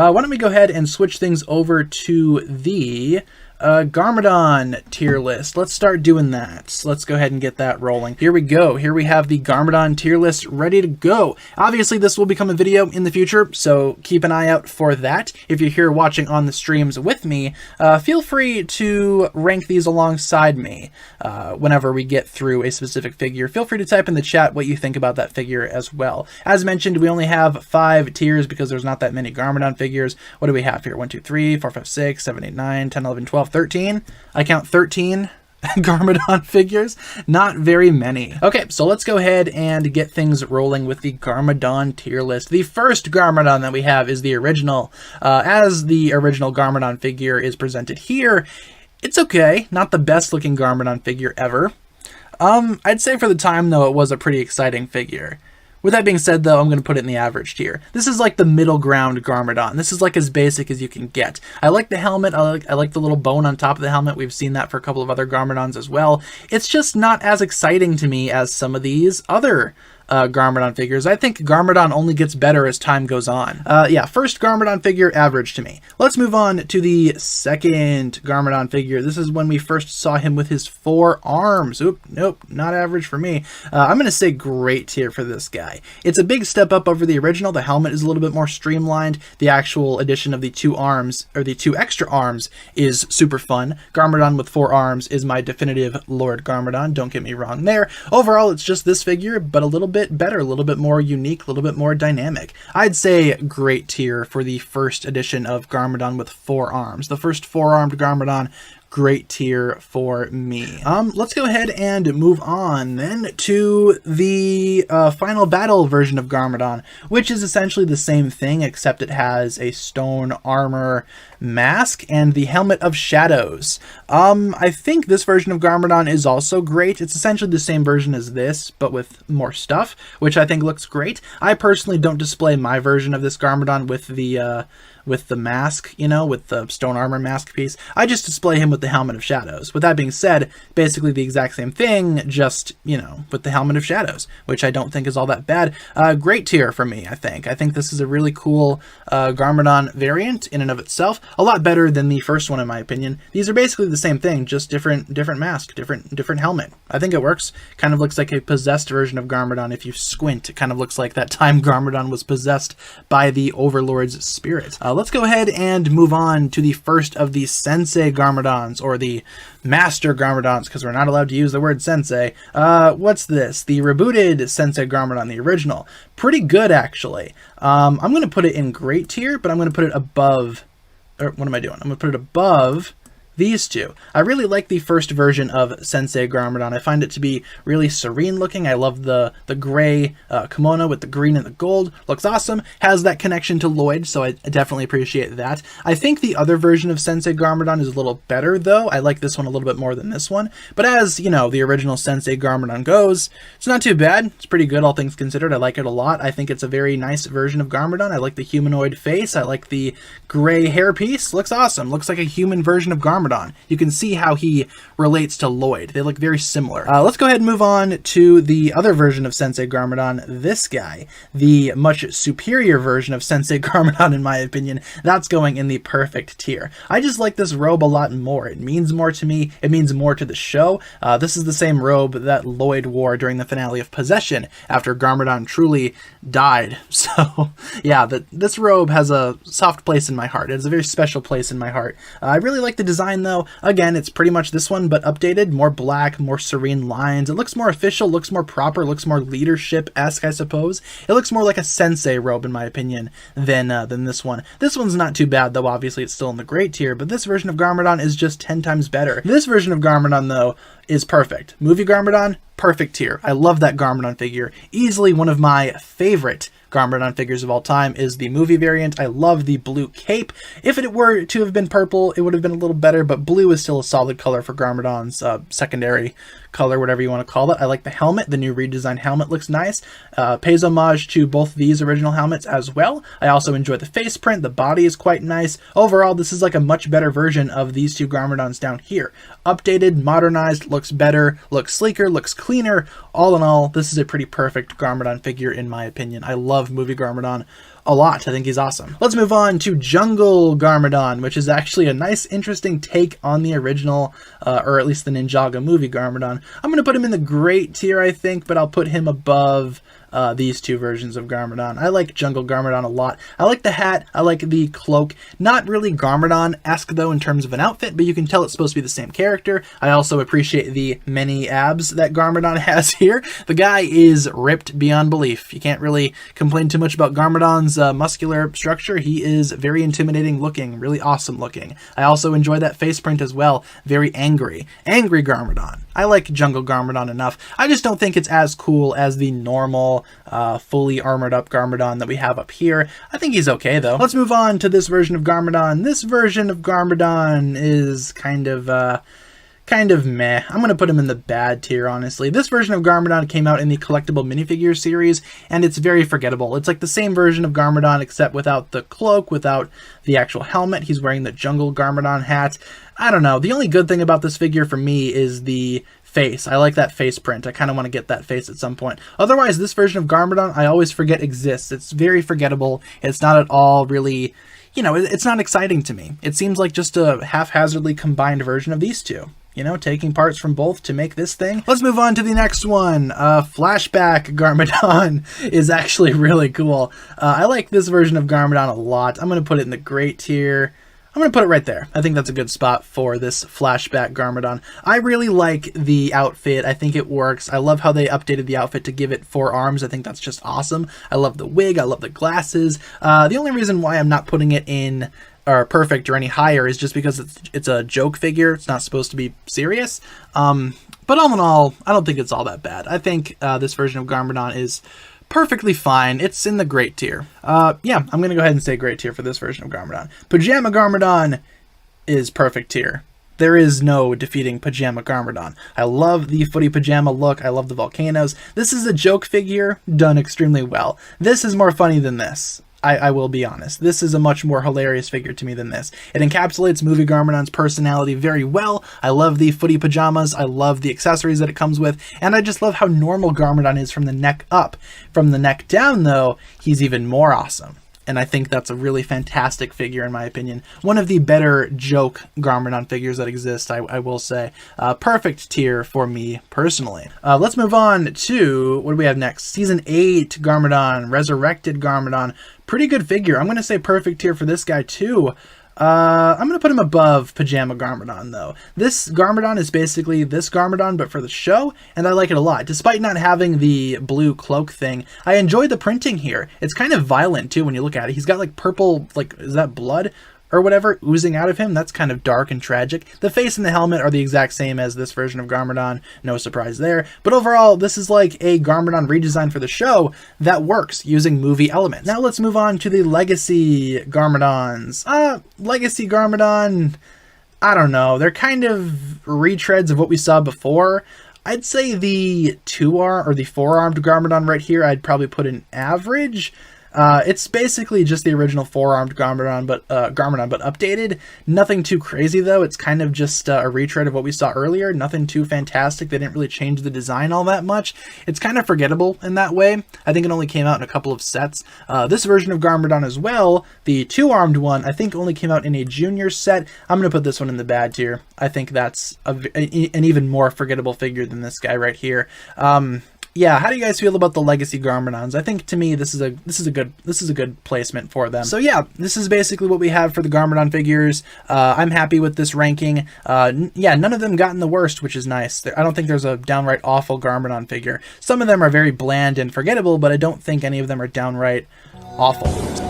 Why don't we go ahead and switch things over to the Garmadon tier list. Let's start doing that. So let's go ahead and get that rolling. Here we go. Here we have the Garmadon tier list ready to go. Obviously, this will become a video in the future, so keep an eye out for that. If you're here watching on the streams with me, feel free to rank these alongside me whenever we get through a specific figure. Feel free to type in the chat what you think about that figure as well. As mentioned, we only have 5 tiers because there's not that many Garmadon figures. What do we have here? 1, 2, 3, 4, 5, 6, 7, 8, 9, 10, 11, 12, 13. I count 13 Garmadon figures. Not very many. Okay, so let's go ahead and get things rolling with the Garmadon tier list. The first Garmadon that we have is the original. As the original Garmadon figure is presented here, it's okay. Not the best looking Garmadon figure ever. I'd say for the time, though, it was a pretty exciting figure. With that being said, though, I'm going to put it in the average tier. This is like the middle ground Garmadon. This is like as basic as you can get. I like the helmet. I like the little bone on top of the helmet. We've seen that for a couple of other Garmadons as well. It's just not as exciting to me as some of these other Garmadon figures. I think Garmadon only gets better as time goes on. Yeah, first Garmadon figure, average to me. Let's move on to the second Garmadon figure. This is when we first saw him with his 4 arms. Oop, nope, not average for me. I'm going to say great tier for this guy. It's a big step up over the original. The helmet is a little bit more streamlined. The actual addition of the 2 arms, or the 2 extra arms, is super fun. Garmadon with 4 arms is my definitive Lord Garmadon. Don't get me wrong there. Overall, it's just this figure, but a little bit better, a little bit more unique, a little bit more dynamic. I'd say great tier for the first edition of Garmadon with 4 arms. The first 4-armed Garmadon, great tier for me. Let's go ahead and move on then to the final battle version of Garmadon, which is essentially the same thing, except it has a stone armor mask and the helmet of shadows. I think this version of Garmadon is also great. It's essentially the same version as this, but with more stuff, which I think looks great. I personally don't display my version of this Garmadon with the mask, you know, with the stone armor mask piece. I just display him with the helmet of shadows. With that being said, basically the exact same thing, just, you know, with the helmet of shadows, which I don't think is all that bad. Great tier for me, I think. I think this is a really cool Garmadon variant in and of itself. A lot better than the first one, in my opinion. These are basically the same thing, just different mask, different helmet. I think it works. Kind of looks like a possessed version of Garmadon. If you squint, it kind of looks like that time Garmadon was possessed by the Overlord's spirit. Let's go ahead and move on to the first of the Sensei Garmadons, or the Master Garmadons, because we're not allowed to use the word Sensei. What's this? The rebooted Sensei Garmadon, the original. Pretty good, actually. I'm going to put it in great tier, but I'm going to put it above... Or what am I doing? I'm going to put it above these two. I really like the first version of Sensei Garmadon. I find it to be really serene looking. I love the gray kimono with the green and the gold. Looks awesome. Has that connection to Lloyd, so I definitely appreciate that. I think the other version of Sensei Garmadon is a little better, though. I like this one a little bit more than this one. But as, you know, the original Sensei Garmadon goes, it's not too bad. It's pretty good, all things considered. I like it a lot. I think it's a very nice version of Garmadon. I like the humanoid face. I like the gray hairpiece. Looks awesome. Looks like a human version of Garmadon. You can see how he relates to Lloyd. They look very similar. Let's go ahead and move on to the other version of Sensei Garmadon, this guy. The much superior version of Sensei Garmadon, in my opinion. That's going in the perfect tier. I just like this robe a lot more. It means more to me. It means more to the show. This is the same robe that Lloyd wore during the finale of Possession after Garmadon truly died. So, yeah, this robe has a soft place in my heart. It has a very special place in my heart. I really like the design, though. Again, it's pretty much this one, but updated, more black, more serene lines. It looks more official, looks more proper, looks more leadership-esque, I suppose. It looks more like a sensei robe, in my opinion, than this one. This one's not too bad, though. Obviously, it's still in the great tier, but this version of Garmadon is just 10 times better. This version of Garmadon, though, is perfect. Movie Garmadon, perfect tier. I love that Garmadon figure. Easily one of my favorite Garmadon figures of all time is the movie variant. I love the blue cape. If it were to have been purple, it would have been a little better, but blue is still a solid color for Garmadon's secondary color, whatever you want to call it. I like the helmet. The new redesigned helmet looks nice. Pays homage to both these original helmets as well. I also enjoy the face print. The body is quite nice. Overall, this is like a much better version of these two Garmadons down here. Updated, modernized, looks better, looks sleeker, looks cleaner. All in all, this is a pretty perfect Garmadon figure in my opinion. I love movie Garmadon a lot. I think he's awesome. Let's move on to Jungle Garmadon, which is actually a nice, interesting take on the original, or at least the Ninjago movie Garmadon. I'm going to put him in the great tier, I think, but I'll put him above these two versions of Garmadon. I like Jungle Garmadon a lot. I like the hat. I like the cloak. Not really Garmadon-esque, though, in terms of an outfit, but you can tell it's supposed to be the same character. I also appreciate the many abs that Garmadon has here. The guy is ripped beyond belief. You can't really complain too much about Garmadon's muscular structure. He is very intimidating looking, really awesome looking. I also enjoy that face print as well. Very angry. Angry Garmadon. I like Jungle Garmadon enough. I just don't think it's as cool as the normal, fully armored up Garmadon that we have up here. I think he's okay, though. Let's move on to this version of Garmadon. This version of Garmadon is kind of meh. I'm going to put him in the bad tier, honestly. This version of Garmadon came out in the collectible minifigure series, and it's very forgettable. It's like the same version of Garmadon, except without the cloak, without the actual helmet. He's wearing the Jungle Garmadon hat. I don't know. The only good thing about this figure for me is the face. I like that face print. I kind of want to get that face at some point. Otherwise, this version of Garmadon, I always forget exists. It's very forgettable. It's not at all really, you know, it's not exciting to me. It seems like just a haphazardly combined version of these two. You know, taking parts from both to make this thing. Let's move on to the next one. Flashback Garmadon is actually really cool. I like this version of Garmadon a lot. I'm going to put it in the great tier. I'm going to put it right there. I think that's a good spot for this Flashback Garmadon. I really like the outfit. I think it works. I love how they updated the outfit to give it 4 arms. I think that's just awesome. I love the wig. I love the glasses. The only reason why I'm not putting it in or perfect or any higher is just because it's a joke figure. It's not supposed to be serious. But all in all, I don't think it's all that bad. I think this version of Garmadon is perfectly fine. It's in the great tier. Yeah, I'm going to go ahead and say great tier for this version of Garmadon. Pajama Garmadon is perfect tier. There is no defeating Pajama Garmadon. I love the footy pajama look. I love the volcanoes. This is a joke figure done extremely well. This is more funny than this. I will be honest. This is a much more hilarious figure to me than this. It encapsulates movie Garmadon's personality very well. I love the footy pajamas. I love the accessories that it comes with. And I just love how normal Garmadon is from the neck up. From the neck down, though, he's even more awesome. And I think that's a really fantastic figure, in my opinion. One of the better joke Garmadon figures that exist, I will say. Perfect tier for me, personally. Let's move on to, what do we have next? Season 8 Garmadon, Resurrected Garmadon. Pretty good figure. I'm going to say perfect tier for this guy, too. I'm going to put him above Pajama Garmadon, though. This Garmadon is basically this Garmadon, but for the show, and I like it a lot. Despite not having the blue cloak thing, I enjoy the printing here. It's kind of violent, too, when you look at it. He's got, like, purple, like, is that blood? Or whatever, oozing out of him. That's kind of dark and tragic. The face and the helmet are the exact same as this version of Garmadon. No surprise there. But overall, this is like a Garmadon redesign for the show that works using movie elements. Now let's move on to the Legacy Garmadons. Legacy Garmadon, I don't know. They're kind of retreads of what we saw before. I'd say the 4-armed Garmadon right here, I'd probably put an average. It's basically just the original 4-armed Garmadon, but updated. Nothing too crazy, though. It's kind of just a retread of what we saw earlier. Nothing too fantastic. They didn't really change the design all that much. It's kind of forgettable in that way. I think it only came out in a couple of sets. This version of Garmadon as well, the 2-armed one, I think only came out in a junior set. I'm going to put this one in the bad tier. I think that's an even more forgettable figure than this guy right here. Yeah, how do you guys feel about the Legacy Garmadons? I think to me this is a good placement for them. So yeah, this is basically what we have for the Garmadon figures. I'm happy with this ranking. Yeah, none of them got in the worst, which is nice. I don't think there's a downright awful Garmadon figure. Some of them are very bland and forgettable, but I don't think any of them are downright awful.